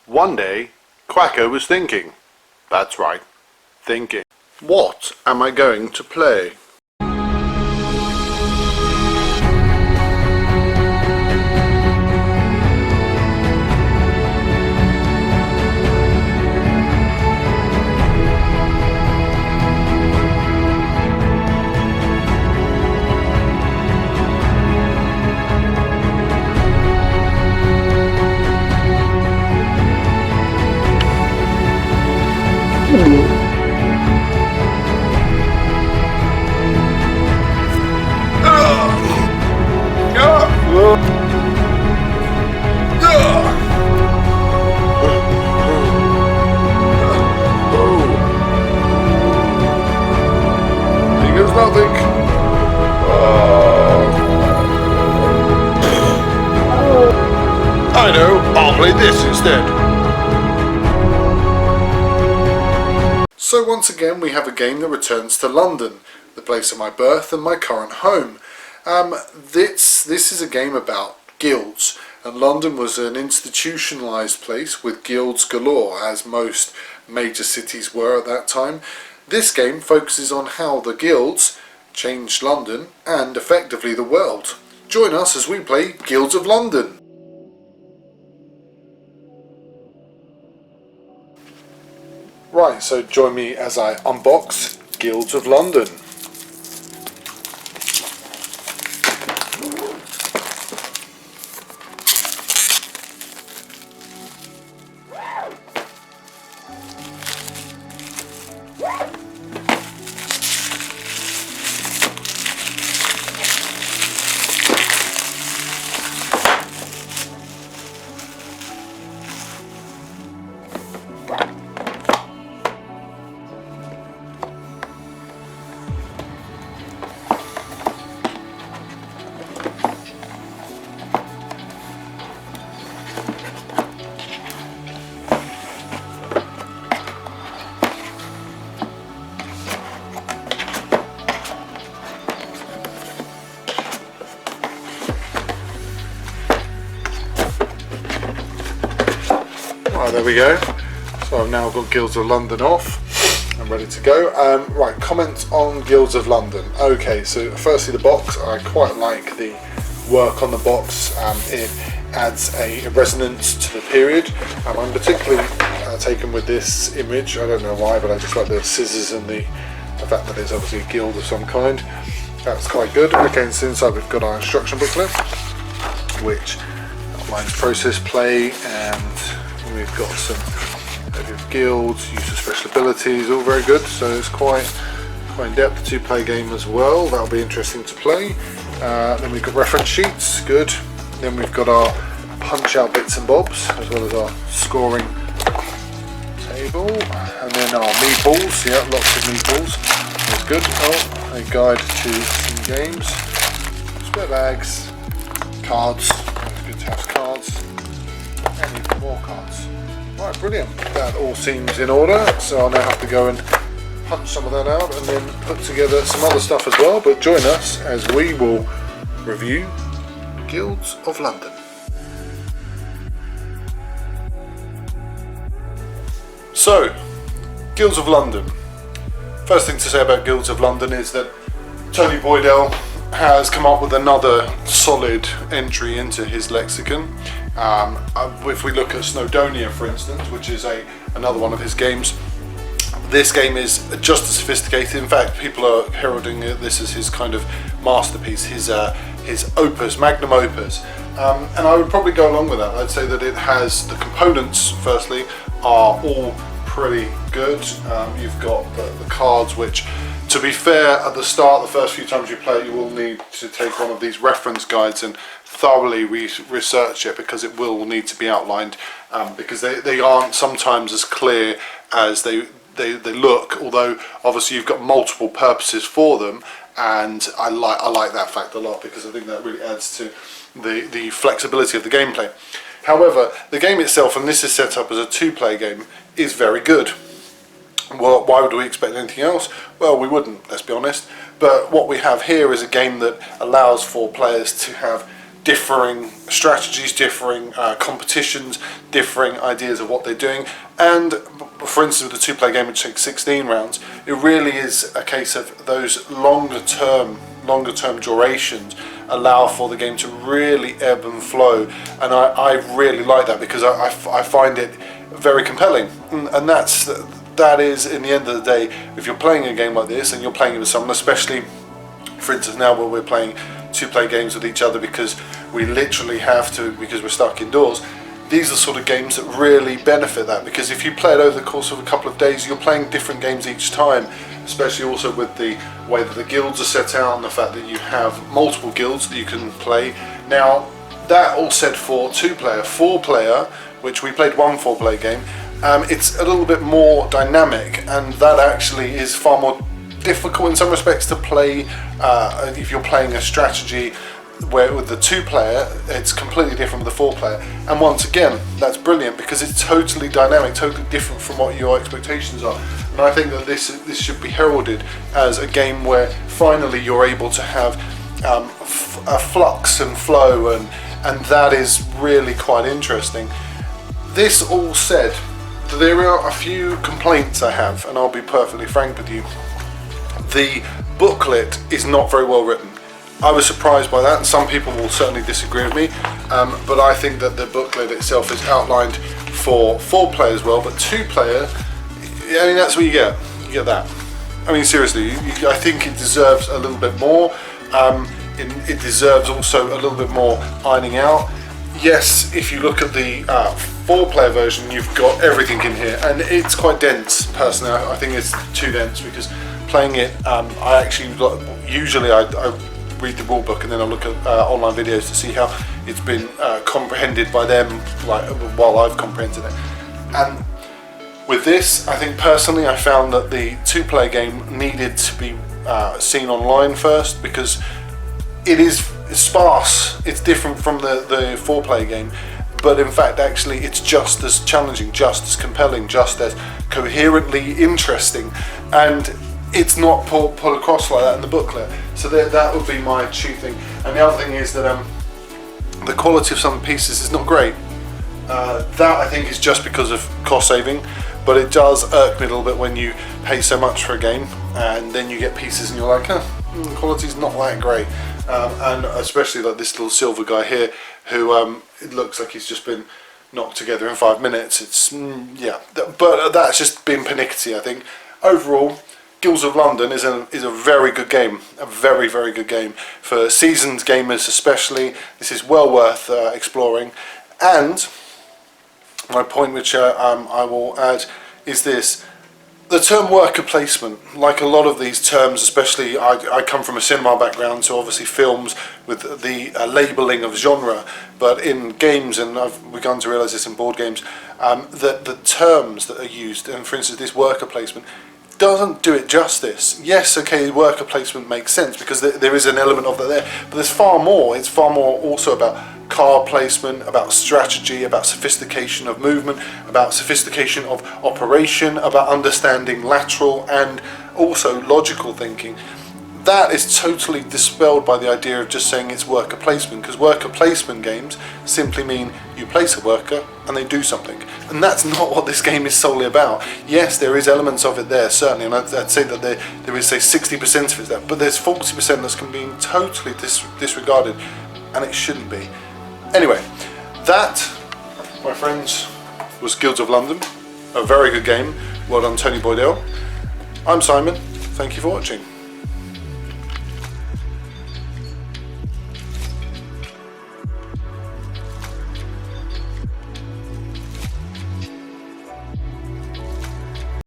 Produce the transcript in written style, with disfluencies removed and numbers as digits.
One day, Quacker was thinking. That's right, thinking. What am I going to play? Nothing. I know, I'll play this instead. So once again we have a game that returns to London, the place of my birth and my current home. This is a game about guilds, and London was an institutionalised place with guilds galore, as most major cities were at that time. This game focuses on how the guilds changed London and effectively the world. Join us as we play Guilds of London. Right, so join me as I unbox Guilds of London. Right, there we go. So I've now got Guilds of London off. I'm ready to go. Right, comments on Guilds of London. Okay, so firstly the box. I quite like the work on the box. It adds a resonance to the period. I'm particularly taken with this image. I don't know why, but I just like the scissors and the fact that it's obviously a guild of some kind. That's quite good. Okay, so inside we've got our instruction booklet, which outlines process play, and we've got some guilds, use of special abilities, all very good. So it's quite in depth, two-player game as well. That'll be interesting to play. Then we've got reference sheets, good. Then we've got our punch-out bits and bobs, as well as our scoring table, and then our meatballs. Yeah, lots of meatballs. That's good. Oh, a guide to some games, spare bags, cards. It's good to have cards. And even more cards. Right, brilliant. That all seems in order, so I'll now have to go and punch some of that out and then put together some other stuff as well. But join us as we will review Guilds of London. So, Guilds of London. First thing to say about Guilds of London is that Tony Boydell has come up with another solid entry into his lexicon. If we look at Snowdonia, for instance, which is another one of his games, this game is just as sophisticated. In fact, people are heralding this as his kind of masterpiece, his opus, magnum opus. And I would probably go along with that. I'd say that it has the components, firstly, are all pretty good. You've got the cards, which, to be fair, at the start, the first few times you play it, you will need to take one of these reference guides and thoroughly research it, because it will need to be outlined, because they aren't sometimes as clear as they look, although obviously you've got multiple purposes for them, and I like that fact a lot, because I think that really adds to the flexibility of the gameplay. However, the game itself, and this is set up as a two-player game, is very good. Well, why would we expect anything else? Well, we wouldn't, let's be honest. But what we have here is a game that allows for players to have differing strategies, differing competitions, differing ideas of what they're doing. And for instance, with the two-player game, which takes 16 rounds, it really is a case of those longer term durations allow for the game to really ebb and flow. And I really like that, because I find it very compelling. And that is, in the end of the day, if you're playing a game like this and you're playing it with someone, especially for instance now where we're playing two-player games with each other because we literally have to, because we're stuck indoors, these are sort of games that really benefit that, because if you play it over the course of a couple of days, you're playing different games each time, especially also with the way that the guilds are set out and the fact that you have multiple guilds that you can play. Now, that all said for two-player. Four-player, which we played one four-player game, it's a little bit more dynamic, and that actually is far more difficult in some respects to play if you're playing a strategy, where with the two-player it's completely different with the four-player. And once again, that's brilliant because it's totally dynamic, totally different from what your expectations are. And I think that this should be heralded as a game where finally you're able to have a flux and flow, and that is really quite interesting. This all said, there are a few complaints I have, and I'll be perfectly frank with you. The booklet is not very well written. I was surprised by that, and some people will certainly disagree with me, but I think that the booklet itself is outlined for four-player as well, but two-player, I mean, that's what you get. You get that. I mean, seriously, I think it deserves a little bit more. It deserves also a little bit more ironing out. Yes, if you look at the four-player version, you've got everything in here, and it's quite dense. Personally, I think it's too dense, because playing it, I actually usually I read the rule book and then I look at online videos to see how it's been comprehended by them, like while I've comprehended it. And with this, I think personally, I found that the two-player game needed to be seen online first, because it is sparse. It's different from the four-player game, but in fact actually it's just as challenging, just as compelling, just as coherently interesting, and it's not put across like that in the booklet. So that would be my chief thing. And the other thing is that the quality of some pieces is not great. That I think is just because of cost saving, but it does irk me a little bit when you pay so much for a game and then you get pieces and you're like, the quality's not that great. And especially like this little silver guy here, who it looks like he's just been knocked together in 5 minutes. It's yeah, but that's just been pernickety, I think. Overall, Guilds of London is a very good game, a very, very good game for seasoned gamers especially. This is well worth exploring. And my point, which I will add, is this: the term worker placement, like a lot of these terms, especially I come from a cinema background, so obviously films with the labelling of genre, but in games, and I've begun to realise this in board games, that the terms that are used, and for instance this worker placement, doesn't do it justice. Yes, okay, worker placement makes sense because there is an element of that there, but there's far more. It's far more also about card placement, about strategy, about sophistication of movement, about sophistication of operation, about understanding lateral and also logical thinking. That is totally dispelled by the idea of just saying it's worker placement, because worker placement games simply mean you place a worker and they do something, and that's not what this game is solely about. Yes, there is elements of it there, certainly, and I'd say that there is, say, 60% of it there, but there's 40% that's being totally disregarded, and it shouldn't be. Anyway, that, my friends, was Guilds of London, a very good game. Well done, Tony Boydell. I'm Simon, thank you for watching.